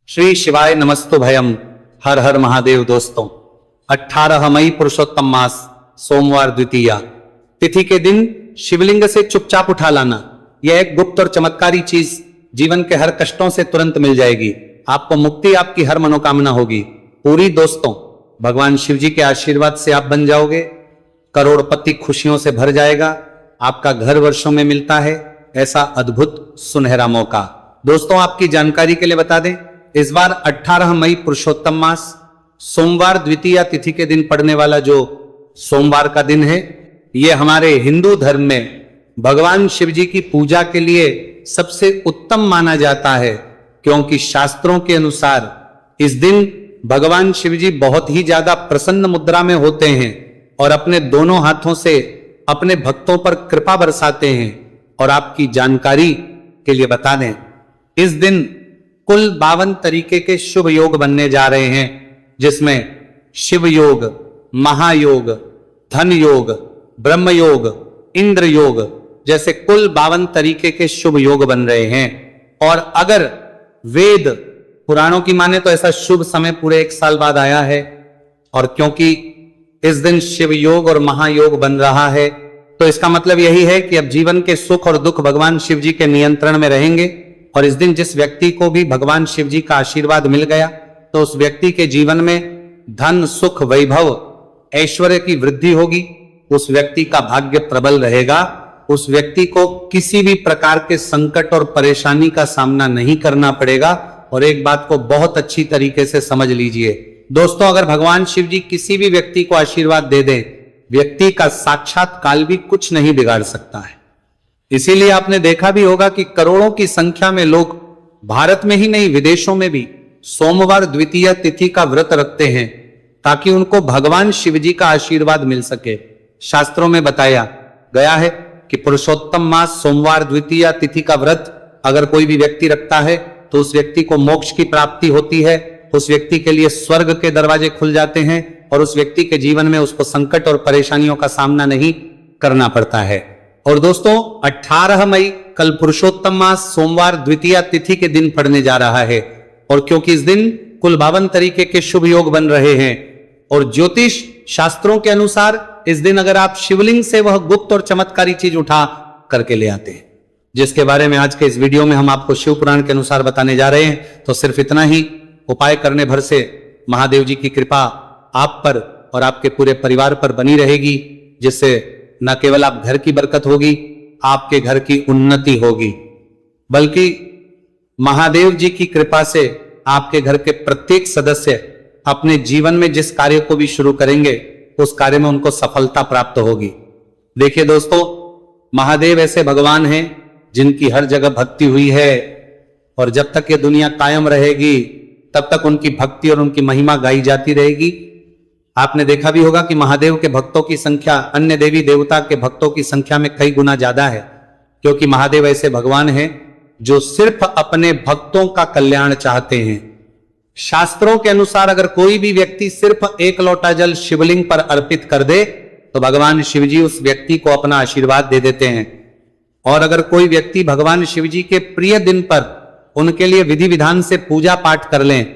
श्री शिवाय नमस्तु भयम। हर हर महादेव। दोस्तों 18 मई पुरुषोत्तम मास सोमवार द्वितीया तिथि के दिन शिवलिंग से चुपचाप उठा लाना, यह एक गुप्त और चमत्कारी चीज जीवन के हर कष्टों से तुरंत मिल जाएगी। आपको मुक्ति, आपकी हर मनोकामना होगी पूरी। दोस्तों भगवान शिव जी के आशीर्वाद से आप बन जाओगे, करोड़पति खुशियों से भर जाएगा। आपका घर वर्षों में मिलता है ऐसा अद्भुत सुनहरा मौका। दोस्तों आपकी जानकारी के लिए बता दें, इस बार 18 मई पुरुषोत्तम मास सोमवार द्वितीया तिथि के दिन पड़ने वाला जो सोमवार का दिन है, यह हमारे हिंदू धर्म में भगवान शिव जी की पूजा के लिए सबसे उत्तम माना जाता है, क्योंकि शास्त्रों के अनुसार इस दिन भगवान शिव जी बहुत ही ज्यादा प्रसन्न मुद्रा में होते हैं और अपने दोनों हाथों से अपने भक्तों पर कृपा बरसाते हैं। और आपकी जानकारी के लिए बता दें, इस दिन कुल 52 तरीके के शुभ योग बनने जा रहे हैं, जिसमें शिव योग, महायोग, धन योग, ब्रह्म योग, इंद्र योग जैसे कुल 52 तरीके के शुभ योग बन रहे हैं। और अगर वेद पुराणों की माने तो ऐसा शुभ समय पूरे 1 साल बाद आया है। और क्योंकि इस दिन शिव योग और महायोग बन रहा है, तो इसका मतलब यही है कि अब जीवन के सुख और दुख भगवान शिव जी के नियंत्रण में रहेंगे। और इस दिन जिस व्यक्ति को भी भगवान शिव जी का आशीर्वाद मिल गया, तो उस व्यक्ति के जीवन में धन, सुख, वैभव, ऐश्वर्य की वृद्धि होगी। उस व्यक्ति का भाग्य प्रबल रहेगा। उस व्यक्ति को किसी भी प्रकार के संकट और परेशानी का सामना नहीं करना पड़ेगा। और एक बात को बहुत अच्छी तरीके से समझ लीजिए दोस्तों, अगर भगवान शिव जी किसी भी व्यक्ति को आशीर्वाद दे दें, व्यक्ति का साक्षात काल भी कुछ नहीं बिगाड़ सकता है। इसीलिए आपने देखा भी होगा कि करोड़ों की संख्या में लोग भारत में ही नहीं, विदेशों में भी सोमवार द्वितीया तिथि का व्रत रखते हैं, ताकि उनको भगवान शिव जी का आशीर्वाद मिल सके। शास्त्रों में बताया गया है कि पुरुषोत्तम मास सोमवार द्वितीया तिथि का व्रत अगर कोई भी व्यक्ति रखता है, तो उस व्यक्ति को मोक्ष की प्राप्ति होती है। उस व्यक्ति के लिए स्वर्ग के दरवाजे खुल जाते हैं और उस व्यक्ति के जीवन में उसको संकट और परेशानियों का सामना नहीं करना पड़ता है। और दोस्तों 18 मई कल पुरुषोत्तम मास सोमवार द्वितीया तिथि के दिन पड़ने जा रहा है। और क्योंकि इस दिन कुल 52 तरीके के शुभ योग बन रहे हैं, और ज्योतिष शास्त्रों के अनुसार इस दिन अगर आप शिवलिंग से वह गुप्त और चमत्कारी चीज उठा करके ले आते हैं, जिसके बारे में आज के इस वीडियो में हम आपको शिव पुराण के अनुसार बताने जा रहे हैं, तो सिर्फ इतना ही उपाय करने भर से महादेव जी की कृपा आप पर और आपके पूरे परिवार पर बनी रहेगी, जिससे न केवल आप घर की बरकत होगी, आपके घर की उन्नति होगी, बल्कि महादेव जी की कृपा से आपके घर के प्रत्येक सदस्य अपने जीवन में जिस कार्य को भी शुरू करेंगे, उस कार्य में उनको सफलता प्राप्त होगी। देखिए दोस्तों, महादेव ऐसे भगवान हैं जिनकी हर जगह भक्ति हुई है, और जब तक ये दुनिया कायम रहेगी तब तक उनकी भक्ति और उनकी महिमा गाई जाती रहेगी। आपने देखा भी होगा कि महादेव के भक्तों की संख्या अन्य देवी देवता के भक्तों की संख्या में कई गुना ज्यादा है, क्योंकि महादेव ऐसे भगवान हैं जो सिर्फ अपने भक्तों का कल्याण चाहते हैं। शास्त्रों के अनुसार अगर कोई भी व्यक्ति सिर्फ 1 लोटा जल शिवलिंग पर अर्पित कर दे, तो भगवान शिव जी उस व्यक्ति को अपना आशीर्वाद दे देते हैं। और अगर कोई व्यक्ति भगवान शिव जी के प्रिय दिन पर उनके लिए विधि विधान से पूजा पाठ कर लें,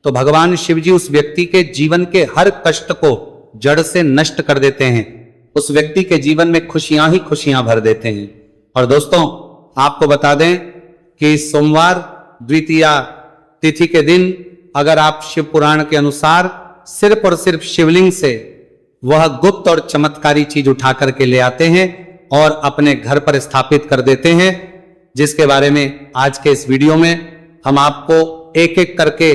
तो भगवान शिव जी उस व्यक्ति के जीवन के हर कष्ट को जड़ से नष्ट कर देते हैं। उस व्यक्ति के जीवन में खुशियां ही खुशियां भर देते हैं। और दोस्तों आपको बता दें कि सोमवार द्वितीया तिथि के दिन अगर आप शिव पुराण के अनुसार सिर्फ और सिर्फ शिवलिंग से वह गुप्त और चमत्कारी चीज उठा करके ले आते हैं और अपने घर पर स्थापित कर देते हैं, जिसके बारे में आज के इस वीडियो में हम आपको एक एक करके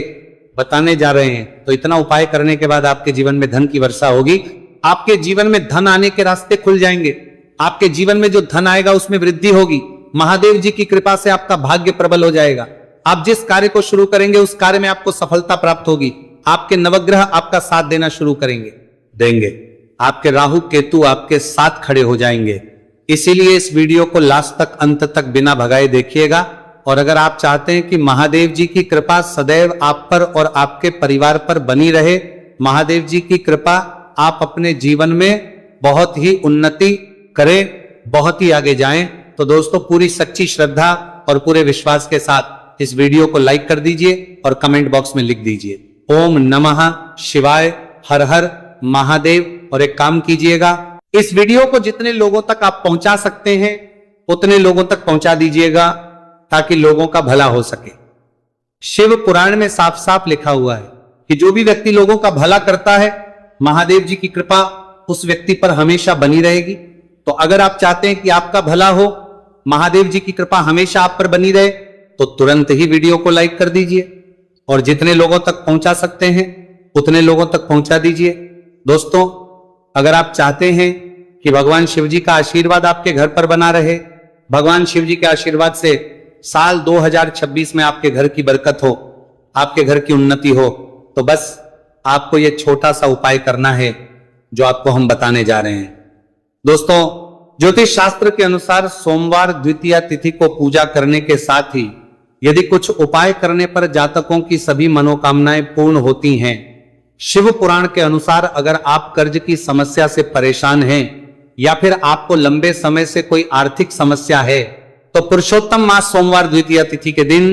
बताने जा रहे हैं, तो इतना उपाय करने के बाद आपके जीवन में धन की वर्षा होगी। आपके जीवन में धन आने के रास्ते खुल जाएंगे। आपके जीवन में जो धन आएगा उसमें वृद्धि होगी। महादेव जी की कृपा से आपका भाग्य प्रबल हो जाएगा। आप जिस कार्य को शुरू करेंगे उस कार्य में आपको सफलता प्राप्त होगी। आपके नवग्रह आपका साथ देना शुरू देंगे। आपके राहु केतु आपके साथ खड़े हो जाएंगे। इसीलिए इस वीडियो को लास्ट तक, अंत तक बिना भगाए देखिएगा। और अगर आप चाहते हैं कि महादेव जी की कृपा सदैव आप पर और आपके परिवार पर बनी रहे, महादेव जी की कृपा आप अपने जीवन में बहुत ही उन्नति करें, बहुत ही आगे जाएं, तो दोस्तों पूरी सच्ची श्रद्धा और पूरे विश्वास के साथ इस वीडियो को लाइक कर दीजिए और कमेंट बॉक्स में लिख दीजिए ओम नमः शिवाय, हर हर महादेव। और एक काम कीजिएगा, इस वीडियो को जितने लोगों तक आप पहुंचा सकते हैं उतने लोगों तक पहुंचा दीजिएगा ताकि लोगों का भला हो सके। शिव पुराण में साफ साफ लिखा हुआ है कि जो भी व्यक्ति लोगों का भला करता है, महादेव जी की कृपा उस व्यक्ति पर हमेशा बनी रहेगी। तो अगर आप चाहते हैं कि आपका भला हो, महादेव जी की कृपा हमेशा आप पर बनी रहे, तो तुरंत ही वीडियो को लाइक कर दीजिए और जितने लोगों तक पहुंचा सकते हैं उतने लोगों तक पहुंचा दीजिए। दोस्तों, अगर आप चाहते हैं कि भगवान शिव जी का आशीर्वाद आपके घर पर बना रहे, भगवान शिव जी के आशीर्वाद से साल 2026 में आपके घर की बरकत हो, आपके घर की उन्नति हो, तो बस आपको यह छोटा सा उपाय करना है जो आपको हम बताने जा रहे हैं। दोस्तों, ज्योतिष शास्त्र के अनुसार सोमवार द्वितीया तिथि को पूजा करने के साथ ही यदि कुछ उपाय करने पर जातकों की सभी मनोकामनाएं पूर्ण होती हैं। शिव पुराण के अनुसार अगर आप कर्ज की समस्या से परेशान हैं या फिर आपको लंबे समय से कोई आर्थिक समस्या है, तो पुरुषोत्तम मास सोमवार द्वितीया तिथि के दिन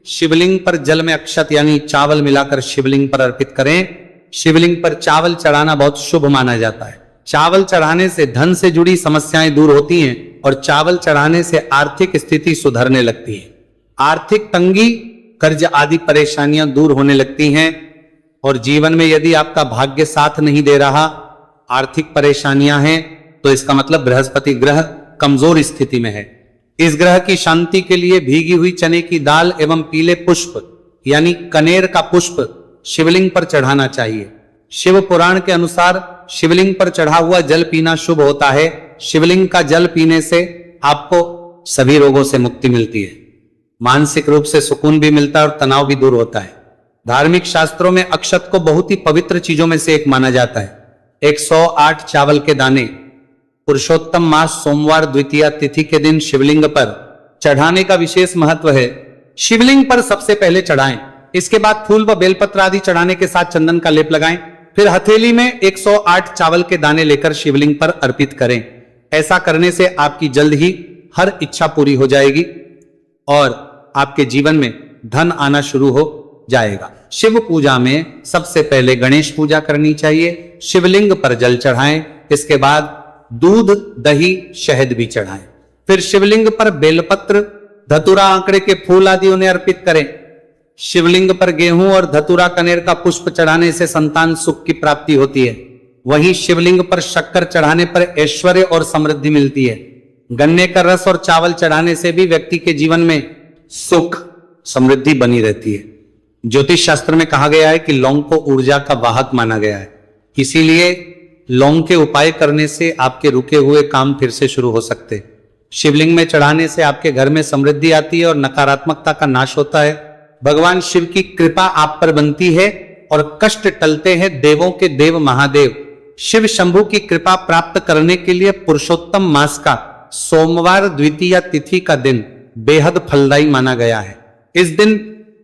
शिवलिंग पर जल में अक्षत यानी चावल मिलाकर शिवलिंग पर अर्पित करें। शिवलिंग पर चावल चढ़ाना बहुत शुभ माना जाता है। चावल चढ़ाने से धन से जुड़ी समस्याएं दूर होती हैं और चावल चढ़ाने से आर्थिक स्थिति सुधरने लगती है। आर्थिक तंगी, कर्ज आदि परेशानियां दूर होने लगती हैं और जीवन में यदि आपका भाग्य साथ नहीं दे रहा, आर्थिक परेशानियां हैं, तो इसका मतलब बृहस्पति ग्रह कमजोर स्थिति में है। इस ग्रह की शांति के लिए भीगी हुई चने की दाल एवं पीले पुष्प यानी कनेर का पुष्प शिवलिंग पर चढ़ाना चाहिए। शिव पुराण के अनुसार शिवलिंग पर चढ़ा हुआ जल पीना शुभ होता है। शिवलिंग का जल पीने से आपको सभी रोगों से मुक्ति मिलती है, मानसिक रूप से सुकून भी मिलता है और तनाव भी दूर होता है। धार्मिक शास्त्रों में अक्षत को बहुत ही पवित्र चीजों में से एक माना जाता है। 108 चावल के दाने पुरुषोत्तम मास सोमवार द्वितीया तिथि के दिन शिवलिंग पर चढ़ाने का विशेष महत्व है। शिवलिंग पर सबसे पहले चढ़ाएं, इसके बाद फूल व बेलपत्र आदि चढ़ाने के साथ चंदन का लेप लगाएं, फिर हथेली में 108 चावल के दाने लेकर शिवलिंग पर अर्पित करें। ऐसा करने से आपकी जल्द ही हर इच्छा पूरी हो जाएगी और आपके जीवन में धन आना शुरू हो जाएगा। शिव पूजा में सबसे पहले गणेश पूजा करनी चाहिए। शिवलिंग पर जल चढ़ाएं, इसके बाद दूध, दही, शहद भी चढ़ाएं। फिर शिवलिंग पर बेलपत्र, धतूरा, आंकड़े के फूल आदि उन्हें अर्पित करें। शिवलिंग पर गेहूं और धतूरा कनेर का पुष्प चढ़ाने से संतान सुख की प्राप्ति होती है। वहीं शिवलिंग पर शक्कर चढ़ाने पर ऐश्वर्य और समृद्धि मिलती है। गन्ने का रस और चावल चढ़ाने से भी व्यक्ति के जीवन में सुख समृद्धि बनी रहती है। ज्योतिष शास्त्र में कहा गया है कि लौंग को ऊर्जा का वाहक माना गया है, इसीलिए लौंग के उपाय करने से आपके रुके हुए काम फिर से शुरू हो सकते। शिवलिंग में चढ़ाने से आपके घर में समृद्धि आती है और नकारात्मकता का नाश होता है। भगवान शिव की कृपा आप पर बनती है और कष्ट टलते हैं। देवों के देव महादेव शिव शंभु की कृपा प्राप्त करने के लिए पुरुषोत्तम मास का सोमवार द्वितीया तिथि का दिन बेहद फलदायी माना गया है। इस दिन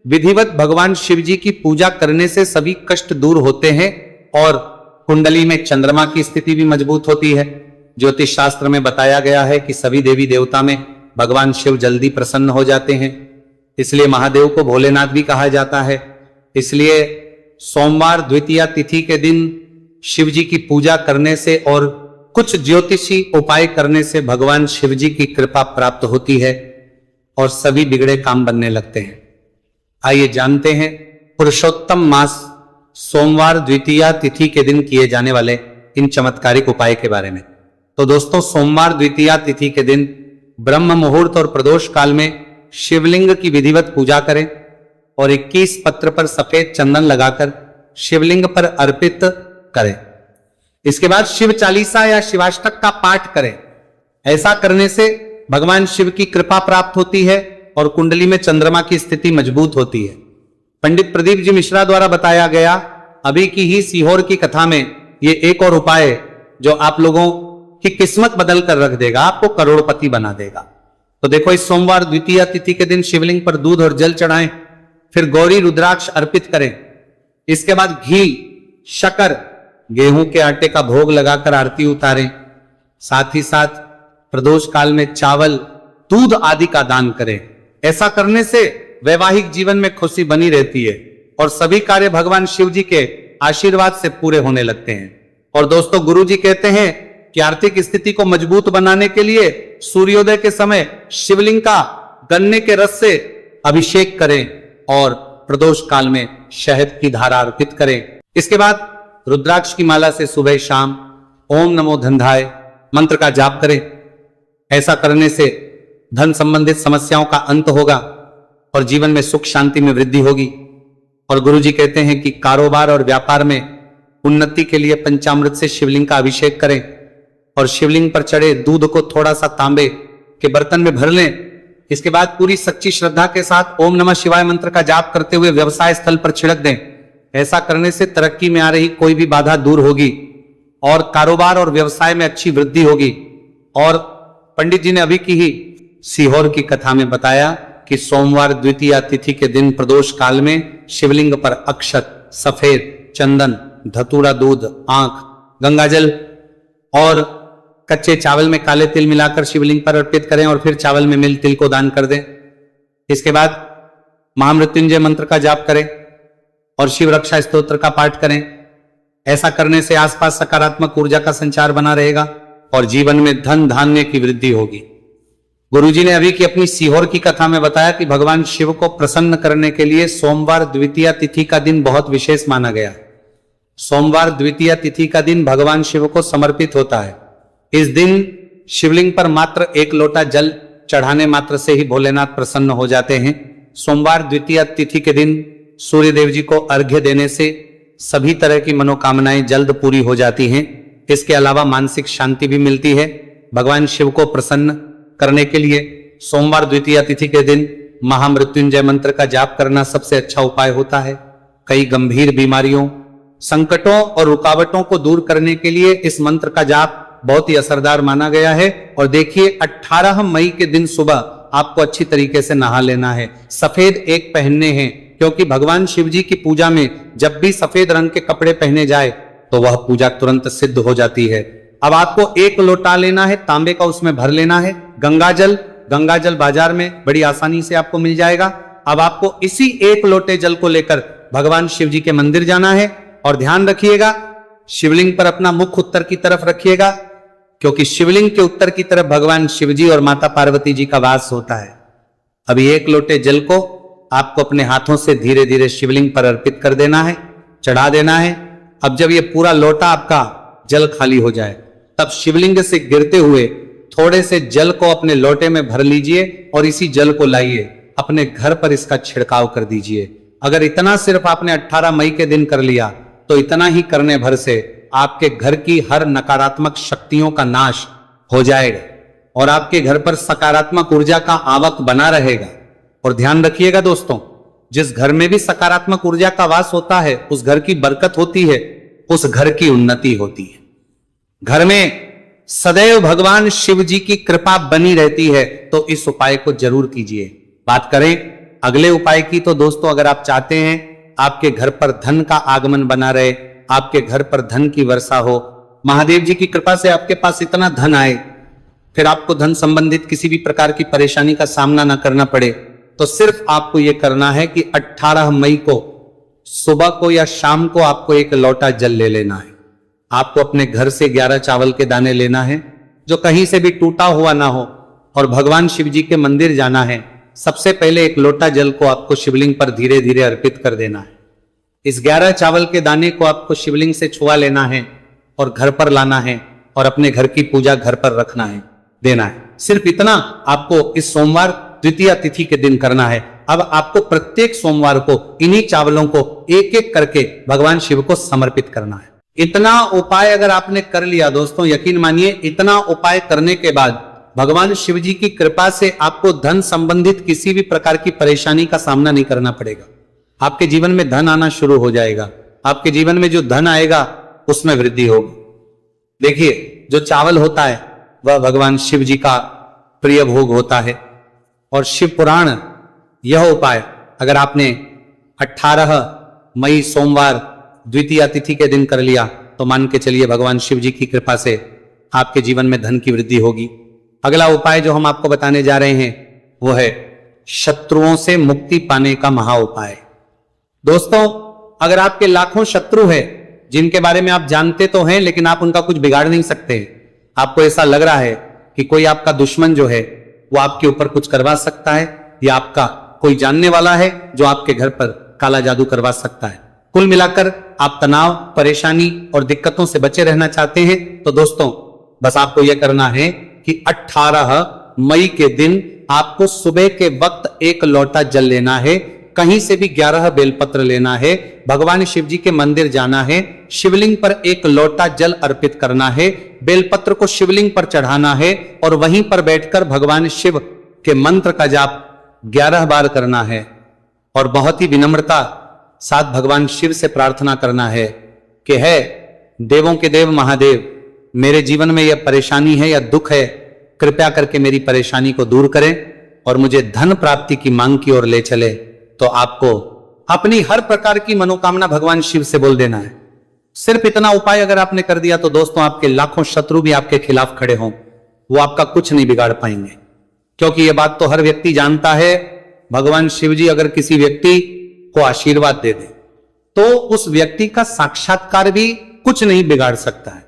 विधिवत भगवान शिव जी की पूजा करने से सभी कष्ट दूर होते हैं और कुंडली में चंद्रमा की स्थिति भी मजबूत होती है। ज्योतिष शास्त्र में बताया गया है कि सभी देवी देवता में भगवान शिव जल्दी प्रसन्न हो जाते हैं, इसलिए महादेव को भोलेनाथ भी कहा जाता है। इसलिए सोमवार द्वितीया तिथि के दिन शिव जी की पूजा करने से और कुछ ज्योतिषी उपाय करने से भगवान शिव जी की कृपा प्राप्त होती है और सभी बिगड़े काम बनने लगते हैं। आइए जानते हैं पुरुषोत्तम मास सोमवार द्वितीया तिथि के दिन किए जाने वाले इन चमत्कारिक उपाय के बारे में। तो दोस्तों, सोमवार द्वितीया तिथि के दिन ब्रह्म मुहूर्त और प्रदोष काल में शिवलिंग की विधिवत पूजा करें और 21 पत्र पर सफेद चंदन लगाकर शिवलिंग पर अर्पित करें। इसके बाद शिव चालीसा या शिवाष्टक का पाठ करें। ऐसा करने से भगवान शिव की कृपा प्राप्त होती है और कुंडली में चंद्रमा की स्थिति मजबूत होती है। पंडित प्रदीप जी मिश्रा द्वारा बताया गया अभी की ही सीहोर की कथा में ये एक और उपाय जो आप लोगों की किस्मत बदल कर रख देगा, आपको करोड़पति बना देगा। तो देखो, इस सोमवार द्वितीया तिथि के दिन शिवलिंग पर दूध और जल चढ़ाएं, फिर गौरी रुद्राक्ष अर्पित करें। इसके बाद घी, शक्कर, गेहूं के आटे का भोग लगाकर आरती उतारें। साथ ही साथ प्रदोष काल में चावल, दूध आदि का दान करें। ऐसा करने से वैवाहिक जीवन में खुशी बनी रहती है और सभी कार्य भगवान शिव जी के आशीर्वाद से पूरे होने लगते हैं। और दोस्तों, गुरु जी कहते हैं कि आर्थिक स्थिति को मजबूत बनाने के लिए सूर्योदय के समय शिवलिंग का गन्ने के रस से अभिषेक करें और प्रदोष काल में शहद की धारा अर्पित करें। इसके बाद रुद्राक्ष की माला से सुबह शाम ओम नमो धनधाय मंत्र का जाप करें। ऐसा करने से धन संबंधित समस्याओं का अंत होगा और जीवन में सुख शांति में वृद्धि होगी। और गुरु जी कहते हैं कि कारोबार और व्यापार में उन्नति के लिए पंचामृत से शिवलिंग का अभिषेक करें और शिवलिंग पर चढ़े दूध को थोड़ा सा तांबे के बर्तन में भर लें। इसके बाद पूरी सच्ची श्रद्धा के साथ ओम नमः शिवाय मंत्र का जाप करते हुए व्यवसाय स्थल पर छिड़क दें। ऐसा करने से तरक्की में आ रही कोई भी बाधा दूर होगी और कारोबार और व्यवसाय में अच्छी वृद्धि होगी। और पंडित जी ने अभी की ही सीहोर की कथा में बताया कि सोमवार द्वितीया तिथि के दिन प्रदोष काल में शिवलिंग पर अक्षत, सफेद चंदन, धतूरा दूध, आंख, गंगाजल और कच्चे चावल में काले तिल मिलाकर शिवलिंग पर अर्पित करें और फिर चावल में मिल तिल को दान कर दें। इसके बाद महामृत्युंजय मंत्र का जाप करें और शिव रक्षा स्तोत्र का पाठ करें। ऐसा करने से आसपास सकारात्मक ऊर्जा का संचार बना रहेगा और जीवन में धन धान्य की वृद्धि होगी। गुरुजी ने अभी की अपनी सीहोर की कथा में बताया कि भगवान शिव को प्रसन्न करने के लिए सोमवार द्वितीया तिथि का दिन बहुत विशेष माना गया। सोमवार द्वितीया तिथि का दिन भगवान शिव को समर्पित होता है। इस दिन शिवलिंग पर मात्र एक लोटा जल चढ़ाने मात्र से ही भोलेनाथ प्रसन्न हो जाते हैं। सोमवार द्वितीया तिथि के दिन सूर्य देव जी को अर्घ्य देने से सभी तरह की मनोकामनाएं जल्द पूरी हो जाती हैं। इसके अलावा मानसिक शांति भी मिलती है। भगवान शिव को प्रसन्न करने के लिए सोमवार द्वितीया तिथि के दिन महामृत्युंजय मंत्र का जाप करना सबसे अच्छा उपाय होता है। कई गंभीर बीमारियों, संकटों और रुकावटों को दूर करने के लिए इस मंत्र का जाप बहुत ही असरदार माना गया है। और देखिए, 18 मई के दिन सुबह आपको अच्छी तरीके से नहा लेना है। सफेद एक पहनने हैं, क्योंकि भगवान शिव जी की पूजा में जब भी सफेद रंग के कपड़े पहने जाए तो वह पूजा तुरंत सिद्ध हो जाती है। अब आपको एक लोटा लेना है, तांबे का, उसमें भर लेना है गंगाजल बाजार में बड़ी आसानी से आपको मिल जाएगा। अब आपको इसी एक लोटे जल को लेकर भगवान शिव जी के मंदिर जाना है और ध्यान रखिएगा, शिवलिंग पर अपना मुख उत्तर की तरफ रखिएगा, क्योंकि शिवलिंग के उत्तर की तरफ भगवान शिव जी और माता पार्वती जी का वास होता है। अभी एक लोटे जल को आपको अपने हाथों से धीरे धीरे शिवलिंग पर अर्पित कर देना है, चढ़ा देना है। अब जब ये पूरा लोटा आपका जल खाली हो जाए, तब शिवलिंग से गिरते हुए थोड़े से जल को अपने लोटे में भर लीजिए और इसी जल को लाइए अपने घर पर इसका छिड़काव कर दीजिए। अगर इतना सिर्फ आपने 18 मई के दिन कर लिया तो इतना ही करने भर से आपके घर की हर नकारात्मक शक्तियों का नाश हो जाएगा और आपके घर पर सकारात्मक ऊर्जा का आवक बना रहेगा। और ध्यान रखिएगा दोस्तों, जिस घर में भी सकारात्मक ऊर्जा का वास होता है उस घर की बरकत होती है, उस घर की उन्नति होती है। घर में सदैव भगवान शिव जी की कृपा बनी रहती है। तो इस उपाय को जरूर कीजिए। बात करें अगले उपाय की, तो दोस्तों, अगर आप चाहते हैं आपके घर पर धन का आगमन बना रहे, आपके घर पर धन की वर्षा हो, महादेव जी की कृपा से आपके पास इतना धन आए, फिर आपको धन संबंधित किसी भी प्रकार की परेशानी का सामना ना करना पड़े, तो सिर्फ आपको यह करना है कि 18 मई को सुबह को या शाम को आपको एक लोटा जल ले लेना है। आपको अपने घर से 11 चावल के दाने लेना है, जो कहीं से भी टूटा हुआ ना हो, और भगवान शिव जी के मंदिर जाना है। सबसे पहले एक लोटा जल को आपको शिवलिंग पर धीरे धीरे अर्पित कर देना है। इस 11 चावल के दाने को आपको शिवलिंग से छुआ लेना है और घर पर लाना है और अपने घर की पूजा घर पर रखना है, देना है। सिर्फ इतना आपको इस सोमवार द्वितीया तिथि के दिन करना है। अब आपको प्रत्येक सोमवार को इन्हीं चावलों को एक एक करके भगवान शिव को समर्पित करना है। इतना उपाय अगर आपने कर लिया दोस्तों, यकीन मानिए, इतना उपाय करने के बाद भगवान शिव जी की कृपा से आपको धन संबंधित किसी भी प्रकार की परेशानी का सामना नहीं करना पड़ेगा। आपके जीवन में धन आना शुरू हो जाएगा। आपके जीवन में जो धन आएगा उसमें वृद्धि होगी। देखिए, जो चावल होता है वह भगवान शिव जी का प्रिय भोग होता है और शिव पुराण यह उपाय अगर आपने 18 मई सोमवार द्वितीया तिथि के दिन कर लिया तो मान के चलिए भगवान शिव जी की कृपा से आपके जीवन में धन की वृद्धि होगी। अगला उपाय जो हम आपको बताने जा रहे हैं वो है शत्रुओं से मुक्ति पाने का महा उपाय। दोस्तों, अगर आपके लाखों शत्रु है जिनके बारे में आप जानते तो हैं लेकिन आप उनका कुछ बिगाड़ नहीं सकते, आपको ऐसा लग रहा है कि कोई आपका दुश्मन जो है वो आपके ऊपर कुछ करवा सकता है, या आपका कोई जानने वाला है जो आपके घर पर काला जादू करवा सकता है, कुल मिलाकर आप तनाव, परेशानी और दिक्कतों से बचे रहना चाहते हैं, तो दोस्तों बस आपको यह करना है कि 18 मई के दिन आपको सुबह के वक्त एक लोटा जल लेना है, कहीं से भी 11 बेलपत्र लेना है, भगवान शिव जी के मंदिर जाना है, शिवलिंग पर एक लोटा जल अर्पित करना है, बेलपत्र को शिवलिंग पर चढ़ाना है और वहीं पर बैठकर भगवान शिव के मंत्र का जाप 11 बार करना है और बहुत ही विनम्रता साथ भगवान शिव से प्रार्थना करना है कि है देवों के देव महादेव, मेरे जीवन में यह परेशानी है या दुख है, कृपया करके मेरी परेशानी को दूर करें और मुझे धन प्राप्ति की मांग की ओर ले चले। तो आपको अपनी हर प्रकार की मनोकामना भगवान शिव से बोल देना है। सिर्फ इतना उपाय अगर आपने कर दिया तो दोस्तों आपके लाखों शत्रु भी आपके खिलाफ खड़े हों, वो आपका कुछ नहीं बिगाड़ पाएंगे, क्योंकि यह बात तो हर व्यक्ति जानता है, भगवान शिव जी अगर किसी व्यक्ति को आशीर्वाद दे दे तो उस व्यक्ति का साक्षात्कार भी कुछ नहीं बिगाड़ सकता है।